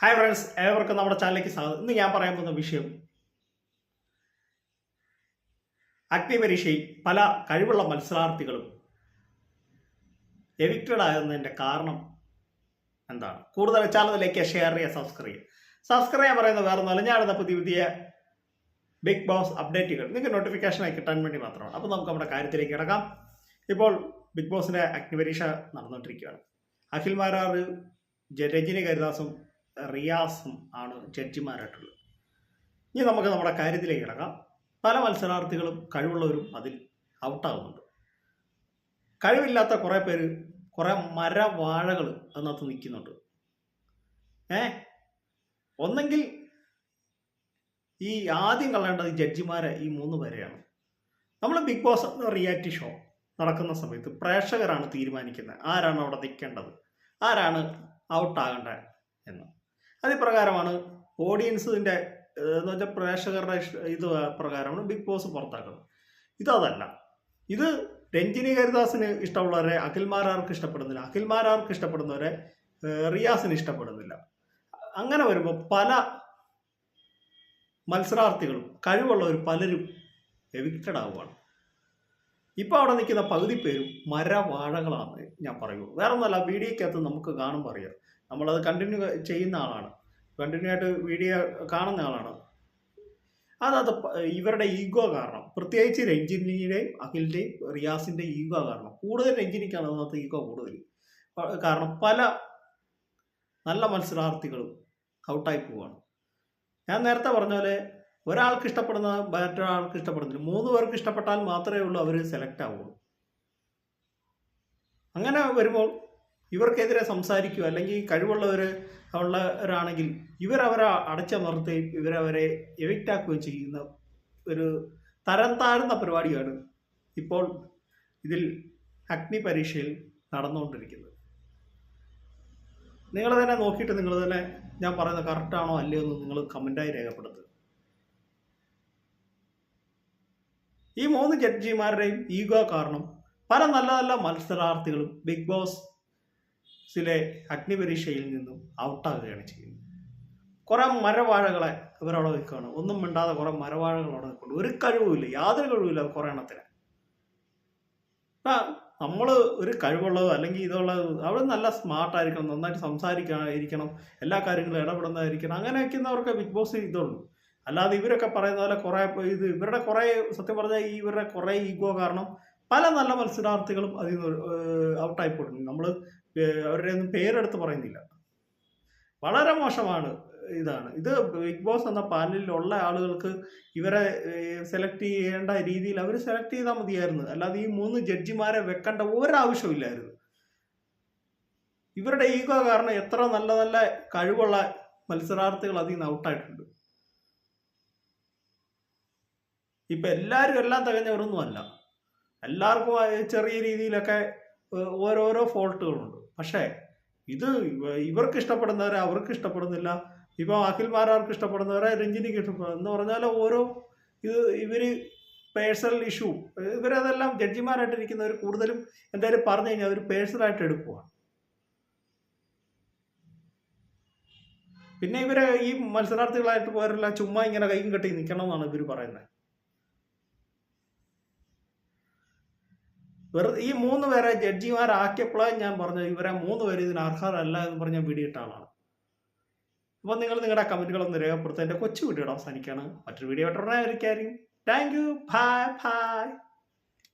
Hi friends, ഏവർക്കും നമ്മുടെ ചാനലിലേക്ക് സ്വാഗതം. ഇന്ന് ഞാൻ പറയാൻ പോകുന്ന വിഷയം അഗ്നിപരീക്ഷയിൽ പല കഴിവുള്ള മത്സരാർത്ഥികളും എവിക്റ്റഡ് ആകുന്നതിൻ്റെ കാരണം എന്താണ്. കൂടുതൽ ചാനലിലേക്ക് ഷെയർ ചെയ്യുക, സബ്സ്ക്രൈബ് ചെയ്യാൻ പറയുന്നത് വേറെ ഒന്നുമല്ല, ഞാനിടുന്ന പുതിയ ബിഗ് ബോസ് അപ്ഡേറ്റുകൾ നിങ്ങൾക്ക് നോട്ടിഫിക്കേഷനായി കിട്ടാൻ വേണ്ടി മാത്രമാണ്. അപ്പോൾ നമുക്ക് നമ്മുടെ കാര്യത്തിലേക്ക് കിടക്കാം. ഇപ്പോൾ ബിഗ് ബോസിൻ്റെ അഗ്നിപരീക്ഷ നടന്നുകൊണ്ടിരിക്കുകയാണ്. അഖിൽ മാരാർ, രജനി ഹരിദാസും റിയാസും ആണ് ജഡ്ജിമാരായിട്ടുള്ളത്. ഇനി നമുക്ക് നമ്മുടെ കാര്യത്തിലേക്ക് കിടക്കാം. പല മത്സരാർത്ഥികളും കഴിവുള്ളവരും അതിൽ ഔട്ടാകുന്നുണ്ട്. കഴിവില്ലാത്ത കുറേ പേര്, കുറേ മരവാഴകൾ അതിനകത്ത് നിൽക്കുന്നുണ്ട്. ഒന്നെങ്കിൽ ഈ ആദ്യം കളയേണ്ടത് ജഡ്ജിമാരെ, ഈ 3 പേരെയാണ്. നമ്മൾ ബിഗ് ബോസ് എന്ന റിയാലിറ്റി ഷോ നടക്കുന്ന സമയത്ത് പ്രേക്ഷകരാണ് തീരുമാനിക്കുന്നത് ആരാണ് അവിടെ നിൽക്കേണ്ടത്, ആരാണ് ഔട്ടാകേണ്ടത് എന്ന്. അതിപ്രകാരമാണ് ഓഡിയൻസിൻ്റെ എന്ന് വെച്ചാൽ പ്രേക്ഷകരുടെ ഇത് പ്രകാരമാണ് ബിഗ് ബോസ് പുറത്താക്കുന്നത്. ഇതല്ല, ഇത് രഞ്ജിനി ഹരിദാസിന് ഇഷ്ടമുള്ളവരെ അഖിൽ മാരാർക്ക് ഇഷ്ടപ്പെടുന്നില്ല, അഖിൽ മാരാർക്ക് ഇഷ്ടപ്പെടുന്നവരെ റിയാസിന് ഇഷ്ടപ്പെടുന്നില്ല. അങ്ങനെ വരുമ്പോൾ പല മത്സരാർത്ഥികളും കഴിവുള്ളവർ പലരും എവിക്റ്റഡ് ആവുകയാണ്. ഇപ്പോൾ അവിടെ നിൽക്കുന്ന പകുതി പേരും മരവാഴകളാണ് ഞാൻ പറയുള്ളൂ. വേറെ ഒന്നല്ല, വീഡിയോക്കകത്ത് നമുക്ക് കാണുമ്പോൾ അറിയാം. നമ്മളത് കണ്ടിന്യൂ ചെയ്യുന്ന ആളാണ്, കണ്ടിന്യൂ ആയിട്ട് വീഡിയോ കാണുന്ന ആളാണ്. അതത് ഇവരുടെ ഈഗോ കാരണം, പ്രത്യേകിച്ച് രഞ്ജിനിയുടെയും അഖിലിൻ്റെയും റിയാസിൻ്റെ ഈഗോ കാരണം, കൂടുതൽ രഞ്ജിനിക്കാണ് അതിനകത്ത് ഈഗോ കൂടുതൽ. കാരണം പല നല്ല മത്സരാർത്ഥികളും ഔട്ടായി പോവുകയാണ്. ഞാൻ നേരത്തെ പറഞ്ഞ പോലെ ഒരാൾക്ക് ഇഷ്ടപ്പെടുന്ന മറ്റൊരാൾക്ക് ഇഷ്ടപ്പെടുന്നില്ല. 3 പേർക്ക് ഇഷ്ടപ്പെട്ടാൽ മാത്രമേ ഉള്ളൂ അവർ സെലക്ട് ആവുള്ളൂ. അങ്ങനെ വരുമ്പോൾ ഇവർക്കെതിരെ സംസാരിക്കുക, അല്ലെങ്കിൽ കഴിവുള്ളവർ ഉള്ളവരാണെങ്കിൽ ഇവരവരെ അടച്ചമർത്തുകയും ഇവരവരെ എവിക്റ്റാക്കുകയും ചെയ്യുന്ന ഒരു തരം താഴ്ന്ന പരിപാടിയാണ് ഇപ്പോൾ ഇതിൽ അഗ്നി പരീക്ഷയിൽ നടന്നുകൊണ്ടിരിക്കുന്നത്. നിങ്ങൾ തന്നെ നോക്കിയിട്ട് നിങ്ങൾ തന്നെ ഞാൻ പറയുന്നത് കറക്റ്റാണോ അല്ലയോ എന്ന് നിങ്ങൾ കമൻറ്റായി രേഖപ്പെടുത്തുക. ഈ 3 ജഡ്ജിമാരുടെയും ഈഗോ കാരണം പല നല്ല നല്ല മത്സരാർത്ഥികളും ബിഗ് ബോസിലെ അഗ്നിപരീക്ഷയിൽ നിന്നും ഔട്ടാകുകയാണ് ചെയ്യുന്നത്. കുറേ മരവാഴകളെ ഇവരവിടെ നിൽക്കുകയാണ്. ഒന്നും മിണ്ടാതെ കുറേ മരവാഴകൾ അവിടെ നിൽക്കുന്നുണ്ട്. ഒരു കഴിവുമില്ല, യാതൊരു കഴിവില്ല കുറേ എണ്ണത്തിന്. ഇപ്പം നമ്മൾ ഒരു കഴിവുള്ളത് അല്ലെങ്കിൽ ഇതുള്ളത് അവിടെ നല്ല സ്മാർട്ടായിരിക്കണം, നന്നായിട്ട് സംസാരിക്കാതിരിക്കണം, എല്ലാ കാര്യങ്ങളും ഇടപെടുന്നതായിരിക്കണം. അങ്ങനെ വയ്ക്കുന്നവർക്ക് ബിഗ് ബോസ് ഇതുള്ളൂ. അല്ലാതെ ഇവരൊക്കെ പറയുന്ന പോലെ കുറേ ഇവരുടെ കുറേ സത്യം പറഞ്ഞാൽ ഇവരുടെ കുറേ ഈഗോ കാരണം പല നല്ല മത്സരാർത്ഥികളും അതിൽ നിന്ന് ഔട്ടായിപ്പോയിട്ടുണ്ട്. നമ്മൾ അവരുടെ ഒന്നും പേരെടുത്ത് പറയുന്നില്ല. വളരെ മോശമാണ്. ഇത് ബിഗ് ബോസ് എന്ന പാനലിലുള്ള ആളുകൾക്ക് ഇവരെ സെലക്ട് ചെയ്യേണ്ട രീതിയിൽ അവർ സെലക്ട് ചെയ്താൽ മതിയായിരുന്നു. അല്ലാതെ ഈ 3 ജഡ്ജിമാരെ വെക്കേണ്ട ഒരാവശ്യമില്ലായിരുന്നു. ഇവരുടെ ഈഗോ കാരണം എത്ര നല്ല നല്ല കഴിവുള്ള മത്സരാർത്ഥികൾ അതിൽ നിന്ന് ഔട്ടായിട്ടുണ്ട്. ഇപ്പം എല്ലാവരും എല്ലാം തികഞ്ഞവരൊന്നുമല്ല. എല്ലാവർക്കും ചെറിയ രീതിയിലൊക്കെ ഓരോരോ ഫോൾട്ടുകളുണ്ട്. പക്ഷേ ഇത് ഇവർക്ക് ഇഷ്ടപ്പെടുന്നവരെ അവർക്ക് ഇഷ്ടപ്പെടുന്നില്ല. ഇപ്പോൾ അഖിൽ മാരാർക്ക് ഇഷ്ടപ്പെടുന്നവരെ രഞ്ജിനിക്ക് ഇഷ്ടപ്പെടുന്നു എന്ന് പറഞ്ഞാൽ ഓരോ ഇവർ പേഴ്സണൽ ഇഷ്യൂ, ഇവരതെല്ലാം ജഡ്ജിമാരായിട്ടിരിക്കുന്നവർ കൂടുതലും എന്തായാലും പറഞ്ഞു കഴിഞ്ഞാൽ അവർ പേഴ്സണലായിട്ട് എടുക്കുകയാണ്. പിന്നെ ഇവരെ ഈ മത്സരാർത്ഥികളായിട്ട് പോരെല്ലാം ചുമ്മാ ഇങ്ങനെ കൈയും കെട്ടി നിൽക്കണം എന്നാണ് ഇവർ പറയുന്നത്. വെറുതെ ഈ 3 പേരെ ജഡ്ജിമാരാക്കിയപ്പോഴാണ് ഞാൻ പറഞ്ഞത് ഇവരെ 3 പേര് ഇതിന് അർഹരല്ല എന്ന് പറഞ്ഞ വീഡിയോ ആളാണ്. അപ്പോൾ നിങ്ങൾ നിങ്ങളുടെ കമൻറ്റുകളൊന്ന് രേഖപ്പെടുത്തുക. എൻ്റെ കൊച്ചു വീഡിയോയുടെ അവസാനിക്കുകയാണ്. മറ്റൊരു വീഡിയോ ആയിട്ട് ഉടനെ ആയിരിക്കും. Thank you, by.